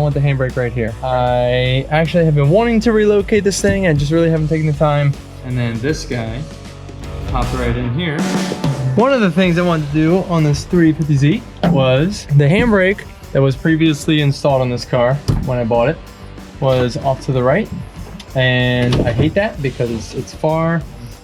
want the handbrake right here. I actually have been wanting to relocate this thing. I just really haven't taken the time. And then this guy popped right in here. One of the things I wanted to do on this 350Z was the handbrake that was previously installed on this car when I bought it was off to the right. And I hate that because it's far.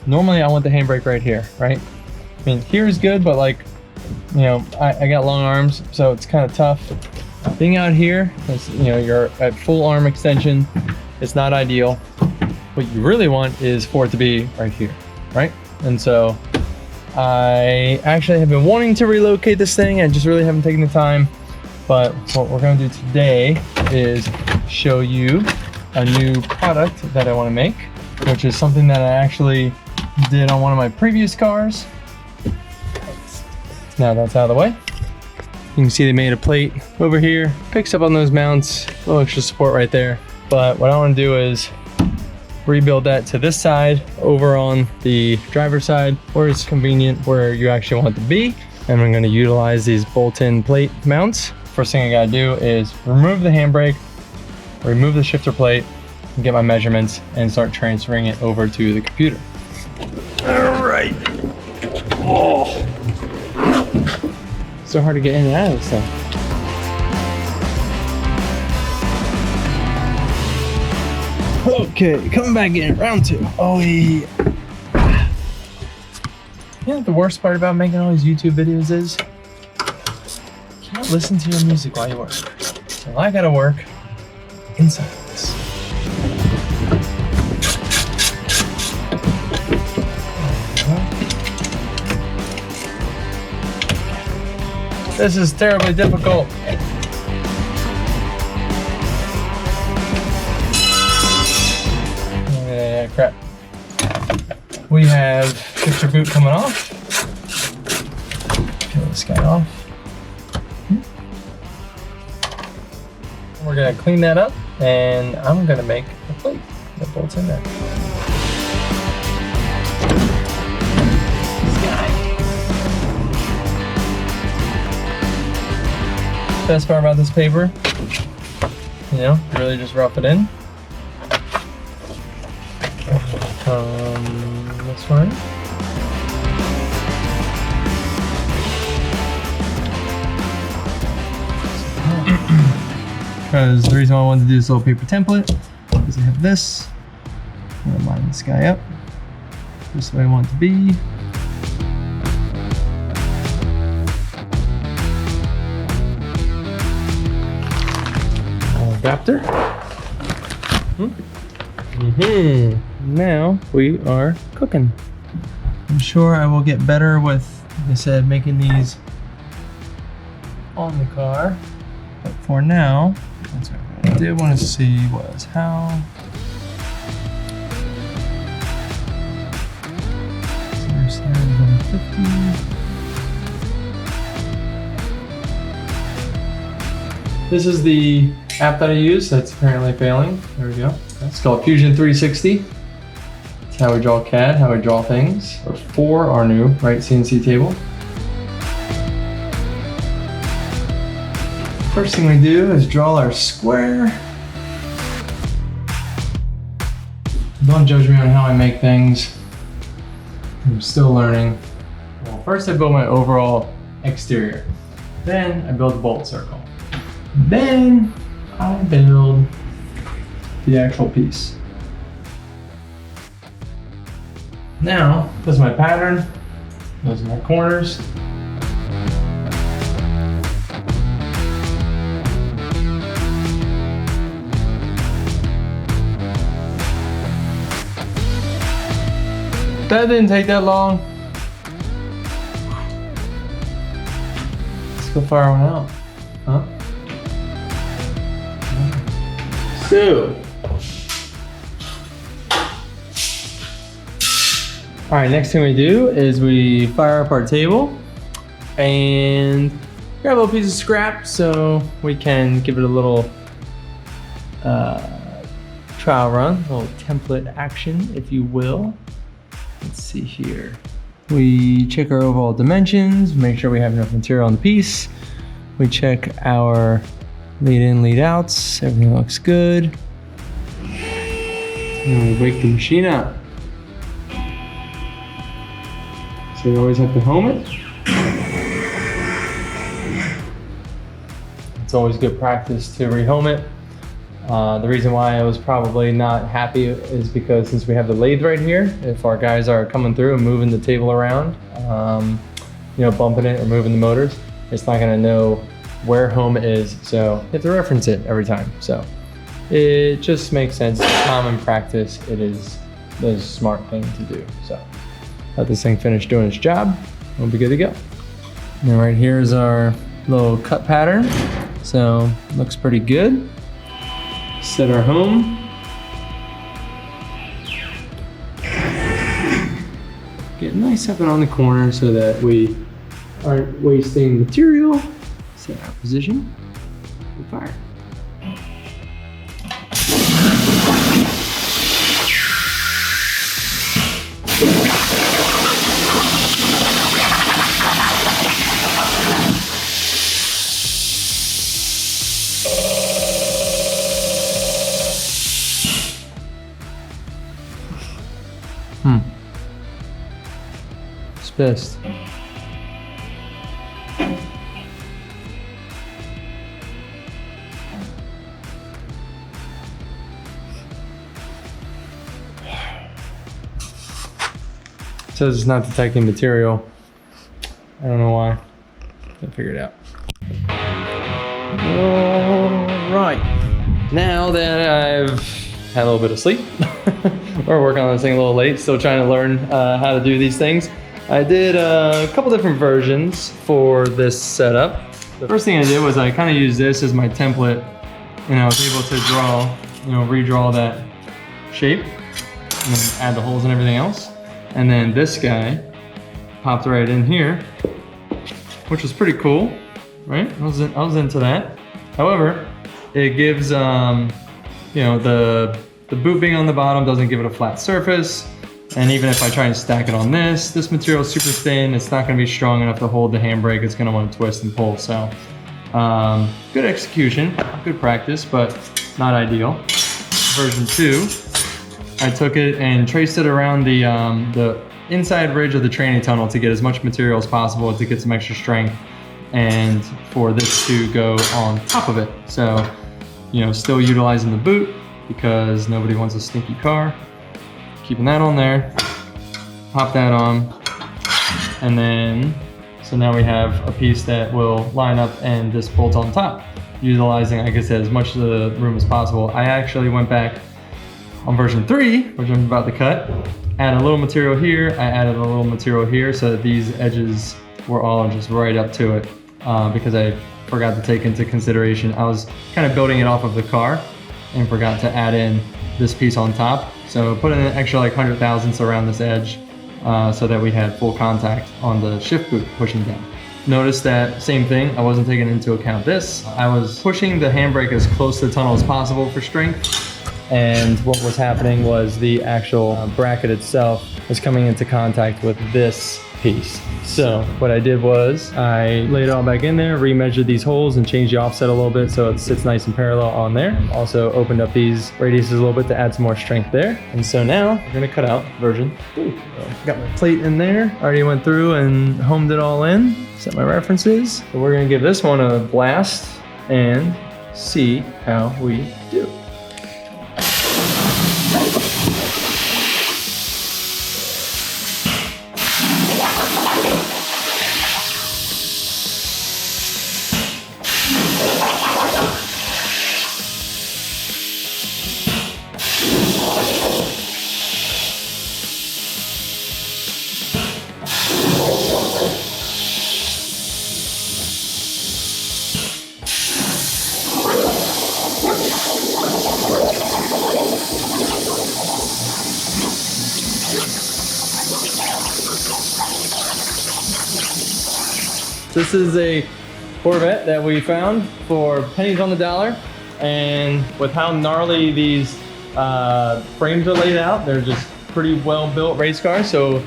Normally I want the handbrake right here, right? I mean, here is good, but like, you know, I got long arms, so it's kind of tough. Being out here, you know, you're at full arm extension. It's not ideal. What you really want is for it to be right here, right? And so I actually have been wanting to relocate this thing. I just really haven't taken the time. But what we're gonna do today is show you a new product that I wanna make, which is something that I actually did on one of my previous cars. Now that's out of the way. You can see they made a plate over here, picks up on those mounts, a little extra support right there. But what I want to do is rebuild that to this side over on the driver's side where it's convenient, where you actually want it to be. And I'm going to utilize these bolt-in plate mounts. First thing I got to do is remove the handbrake, remove the shifter plate, and get my measurements and start transferring it over to the computer. All right. Oh. So hard to get in and out of this thing. Okay, coming back in, round two. Oh yeah. You know what the worst part about making all these YouTube videos is? You can't listen to your music while you work. So I gotta work in silence. This is terribly difficult. Yeah, crap. We have shifter boot coming off. Peel this guy off. We're gonna clean that up, and I'm gonna make a plate that bolts in there. Best part about this paper, you know, really just rough it in. This one. Because the reason why I wanted to do this little paper template is I have this. I'm gonna line this guy up just the way I want it to be. Adapter. Now we are cooking. I'm sure I will get better with, like I said, making these on the car. But for now, that's what I did want to see was how. So there's 150. This is the app that I use that's apparently failing. There we go. It's called Fusion 360. It's how we draw CAD, how we draw things. For our new WrightCNC table. First thing we do is draw our square. Don't judge me on how I make things. I'm still learning. Well, first I build my overall exterior. Then I build a bolt circle. Then I build the actual piece. Now, this is my pattern. Those are my corners. That didn't take that long. Let's go fire one out, huh? So, all right, next thing we do is we fire up our table and grab a little piece of scrap so we can give it a little trial run, a little template action, if you will. Let's see here. We check our overall dimensions, make sure we have enough material on the piece. We check our Lead in, lead outs, everything looks good. Now we wake the machine up. So you always have to home it. It's always good practice to rehome it. The reason why I was probably not happy is because since we have the lathe right here, if our guys are coming through and moving the table around, you know, bumping it or moving the motors, it's not gonna know where home is. So you have to reference it every time. So it just makes sense. It's common practice. It is the smart thing to do. So let this thing finish doing its job. We'll be good to go. And right here is our little cut pattern. So looks pretty good. Set our home. Get nice up and on the corner so that we aren't wasting material. Set our position and fire. It's pissed. It says it's not detecting material. I don't know why. I'll figure it out. All right. Now that I've had a little bit of sleep, we're working on this thing a little late, still trying to learn how to do these things. I did a couple different versions for this setup. The first thing I did was I kind of used this as my template, and I was able to draw, you know, redraw that shape and then add the holes and everything else. And then this guy popped right in here, which was pretty cool, right? I was into that. However, it gives, you know, the boot being on the bottom doesn't give it a flat surface. And even if I try and stack it on this material is super thin. It's not gonna be strong enough to hold the handbrake. It's gonna wanna twist and pull. So good execution, good practice, but not ideal. Version 2, I took it and traced it around the inside ridge of the training tunnel to get as much material as possible to get some extra strength and for this to go on top of it. So, you know, still utilizing the boot because nobody wants a stinky car. Keeping that on there, pop that on, and then, so now we have a piece that will line up and just bolt on top, utilizing, like I said, as much of the room as possible. I actually went back on version 3, which I'm about to cut, add a little material here, I added a little material here so that these edges were all just right up to it because I forgot to take into consideration, I was kind of building it off of the car and forgot to add in this piece on top. So put in an extra like 100 thousandths around this edge so that we had full contact on the shift boot pushing down. Notice that same thing, I wasn't taking into account this. I was pushing the handbrake as close to the tunnel as possible for strength. And what was happening was the actual bracket itself was coming into contact with this piece. So what I did was I laid it all back in there, remeasured these holes and changed the offset a little bit so it sits nice and parallel on there. Also opened up these radiuses a little bit to add some more strength there. And so now we're gonna cut out version 2. So got my plate in there, already went through and homed it all in, set my references. So we're gonna give this one a blast and see how we do. This is a Corvette that we found for pennies on the dollar, and with how gnarly these frames are laid out, they're just pretty well built race cars. So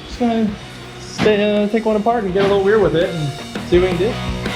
just gonna take one apart and get a little weird with it and see what we can do.